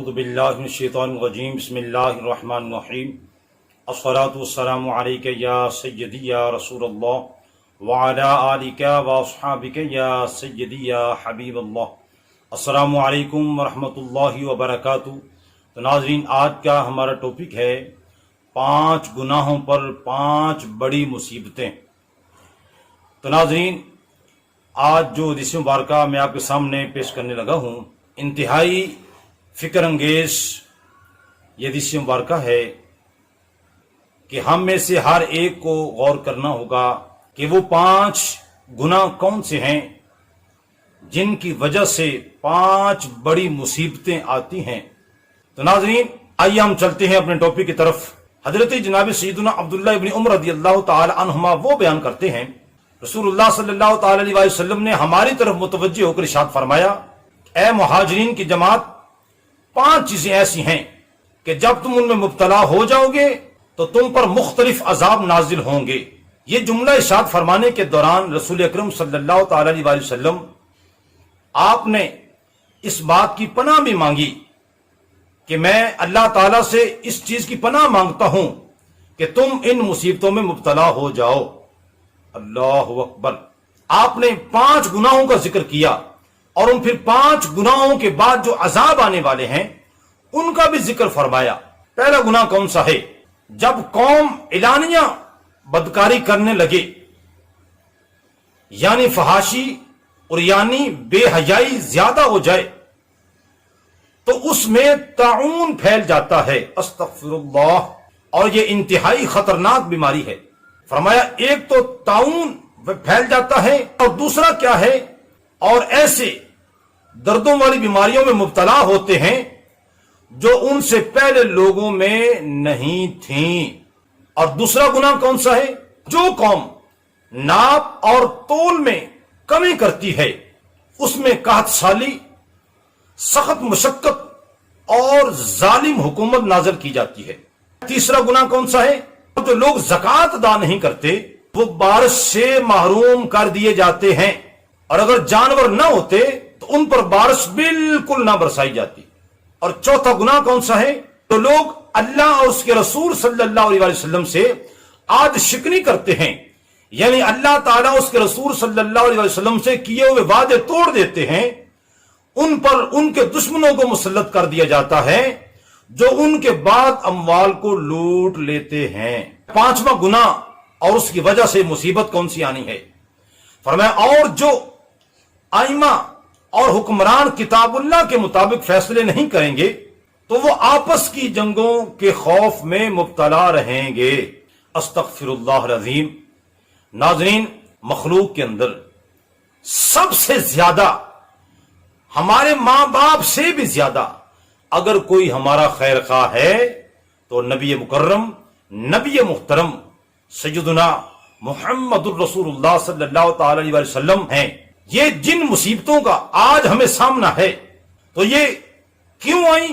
اعوذ باللہ من الشیطان الرجیم بسم اللہ الرحمن الرحیم الصلاۃ والسلام علیک یا سیدی یا رسول اللہ وعلی آلک واصحابک یا سیدی یا حبیب اللہ۔ السلام علیکم ورحمۃ اللہ وبرکاتہ۔ تو ناظرین، آج کا ہمارا ٹاپک ہے 5 گناہوں پر 5 بڑی مصیبتیں۔ تو ناظرین، آج جو حدیث مبارکہ میں آپ کے سامنے پیش کرنے لگا ہوں، انتہائی فکر انگیز یہ حدیث مبارکہ ہے کہ ہم میں سے ہر ایک کو غور کرنا ہوگا کہ وہ 5 گناہ کون سے ہیں جن کی وجہ سے 5 بڑی مصیبتیں آتی ہیں۔ تو ناظرین، آئیے ہم چلتے ہیں اپنے ٹاپک کی طرف۔ حضرت جناب سیدنا عبداللہ ابن عمر رضی اللہ تعالی عنہما وہ بیان کرتے ہیں، رسول اللہ صلی اللہ تعالی علیہ وسلم نے ہماری طرف متوجہ ہو کر ارشاد فرمایا، اے مہاجرین کی جماعت، 5 چیزیں ایسی ہیں کہ جب تم ان میں مبتلا ہو جاؤ گے تو تم پر مختلف عذاب نازل ہوں گے۔ یہ جملہ ارشاد فرمانے کے دوران رسول اکرم صلی اللہ تعالی علیہ وسلم آپ نے اس بات کی پناہ بھی مانگی کہ میں اللہ تعالیٰ سے اس چیز کی پناہ مانگتا ہوں کہ تم ان مصیبتوں میں مبتلا ہو جاؤ۔ اللہ اکبر۔ آپ نے 5 گناہوں کا ذکر کیا اور ان پھر 5 گناہوں کے بعد جو عذاب آنے والے ہیں ان کا بھی ذکر فرمایا۔ پہلا گناہ کون سا ہے؟ جب قوم اعلانیہ بدکاری کرنے لگے، یعنی فحاشی اور یعنی بے حیائی زیادہ ہو جائے تو اس میں طاعون پھیل جاتا ہے، استغفر اللہ، اور یہ انتہائی خطرناک بیماری ہے۔ فرمایا ایک تو طاعون پھیل جاتا ہے اور دوسرا کیا ہے، اور ایسے دردوں والی بیماریوں میں مبتلا ہوتے ہیں جو ان سے پہلے لوگوں میں نہیں تھیں۔ اور دوسرا گناہ کون سا ہے؟ جو قوم ناپ اور تول میں کمی کرتی ہے اس میں قحط سالی، سخت مشقت اور ظالم حکومت نازل کی جاتی ہے۔ تیسرا گناہ کون سا ہے؟ جو لوگ زکوٰۃ ادا نہیں کرتے وہ بارش سے محروم کر دیے جاتے ہیں، اور اگر جانور نہ ہوتے تو ان پر بارش بالکل نہ برسائی جاتی۔ اور چوتھا گناہ کون سا ہے؟ تو لوگ اللہ اور اس کے رسول صلی اللہ علیہ وسلم سے عہد شکنی کرتے ہیں، یعنی اللہ تعالیٰ اس کے رسول صلی اللہ علیہ وسلم سے کیے ہوئے وعدے توڑ دیتے ہیں، ان پر ان کے دشمنوں کو مسلط کر دیا جاتا ہے جو ان کے بعد اموال کو لوٹ لیتے ہیں۔ 5واں گناہ اور اس کی وجہ سے مصیبت کون سی آنی ہے؟ فرمایا اور جو ائمہ اور حکمران کتاب اللہ کے مطابق فیصلے نہیں کریں گے تو وہ آپس کی جنگوں کے خوف میں مبتلا رہیں گے۔ استغفر اللہ العظیم۔ ناظرین، مخلوق کے اندر سب سے زیادہ، ہمارے ماں باپ سے بھی زیادہ اگر کوئی ہمارا خیر خواہ ہے تو نبی مکرم، نبی محترم سیدنا محمد الرسول اللہ صلی اللہ تعالی علیہ وسلم ہیں۔ یہ جن مصیبتوں کا آج ہمیں سامنا ہے تو یہ کیوں آئیں؟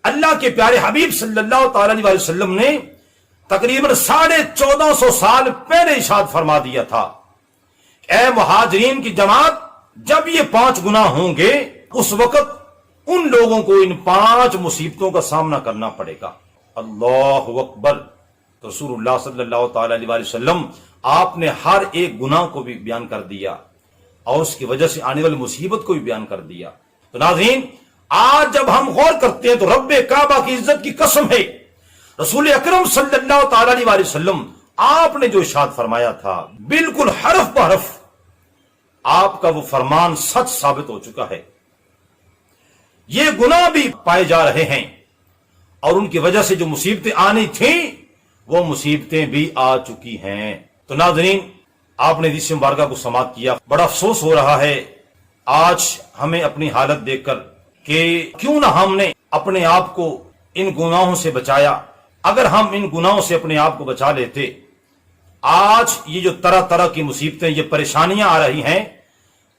اللہ کے پیارے حبیب صلی اللہ تعالی علیہ وسلم نے تقریباً 1450 سال پہلے ارشاد فرما دیا تھا، اے مہاجرین کی جماعت، جب یہ 5 گناہ ہوں گے اس وقت ان لوگوں کو ان 5 مصیبتوں کا سامنا کرنا پڑے گا۔ اللہ اکبر۔ تو رسول اللہ صلی اللہ تعالی علیہ وسلم آپ نے ہر ایک گناہ کو بھی بیان کر دیا اور اس کی وجہ سے آنے والی مصیبت کو بھی بیان کر دیا۔ تو ناظرین، آج جب ہم غور کرتے ہیں تو رب کعبہ کی عزت کی قسم ہے، رسول اکرم صلی اللہ تعالی علیہ وسلم آپ نے جو ارشاد فرمایا تھا بالکل حرف بحرف آپ کا وہ فرمان سچ ثابت ہو چکا ہے۔ یہ گناہ بھی پائے جا رہے ہیں اور ان کی وجہ سے جو مصیبتیں آنی تھیں وہ مصیبتیں بھی آ چکی ہیں۔ تو ناظرین، آپ نے حدیث مبارکہ کو سماعت کیا، بڑا افسوس ہو رہا ہے آج ہمیں اپنی حالت دیکھ کر کہ کیوں نہ ہم نے اپنے آپ کو ان گناہوں سے بچایا۔ اگر ہم ان گناہوں سے اپنے آپ کو بچا لیتے، آج یہ جو طرح طرح کی مصیبتیں، یہ پریشانیاں آ رہی ہیں،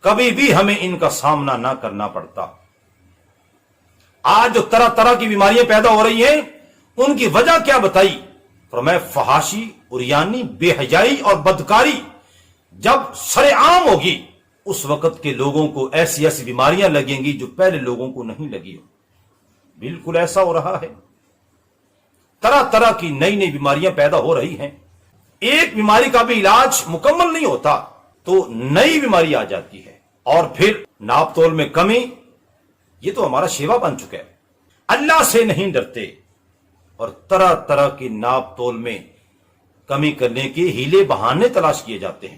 کبھی بھی ہمیں ان کا سامنا نہ کرنا پڑتا۔ آج جو طرح طرح کی بیماریاں پیدا ہو رہی ہیں ان کی وجہ کیا بتائی؟ فرمایا فحاشی، عریانی، بے حیائی اور بدکاری جب سر عام ہوگی اس وقت کے لوگوں کو ایسی ایسی بیماریاں لگیں گی جو پہلے لوگوں کو نہیں لگی ہو۔ بالکل ایسا ہو رہا ہے. طرح طرح کی نئی نئی بیماریاں پیدا ہو رہی ہیں. ایک بیماری کا بھی علاج مکمل نہیں ہوتا تو نئی بیماری آ جاتی ہے. اور پھر ناپ تول میں کمی، یہ تو ہمارا شیوا بن چکا ہے. اللہ سے نہیں ڈرتے اور طرح طرح کی ناپ تول میں کمی کرنے کے ہیلے بہانے تلاش کیے جاتے ہیں.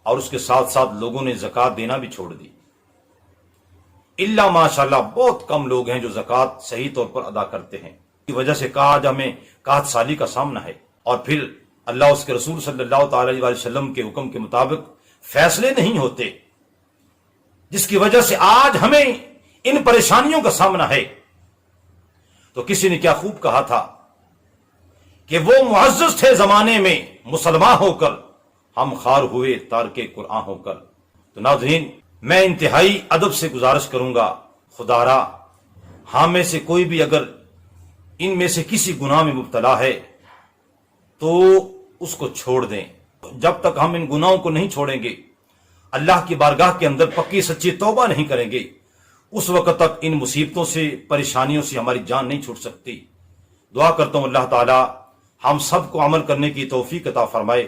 اور اس کے ساتھ ساتھ لوگوں نے زکوٰۃ دینا بھی چھوڑ دی. اللہ ماشاءاللہ بہت کم لوگ ہیں جو زکوٰۃ صحیح طور پر ادا کرتے ہیں. کی وجہ سے آج ہمیں قحط سالی کا سامنا ہے، اور پھر اللہ اس کے رسول صلی اللہ تعالی علیہ وسلم کے حکم کے مطابق فیصلے نہیں ہوتے، جس کی وجہ سے آج ہمیں ان پریشانیوں کا سامنا ہے. تو کسی نے کیا خوب کہا تھا کہ وہ معزز تھے زمانے میں مسلمان ہو کر، ہم خار ہوئے تارک قرآن ہو کر. تو ناظرین، میں انتہائی ادب سے گزارش کروں گا، خدا را ہم میں سے کوئی بھی اگر ان میں سے کسی گناہ میں مبتلا ہے تو اس کو چھوڑ دیں. جب تک ہم ان گناہوں کو نہیں چھوڑیں گے، اللہ کی بارگاہ کے اندر پکی سچی توبہ نہیں کریں گے، اس وقت تک ان مصیبتوں سے، پریشانیوں سے ہماری جان نہیں چھوٹ سکتی. دعا کرتا ہوں اللہ تعالی ہم سب کو عمل کرنے کی توفیق عطا فرمائے.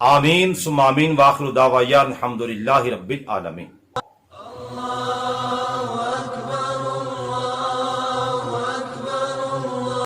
آمین ثم آمین. وآخر دعوانا الحمدللہ رب العالمین.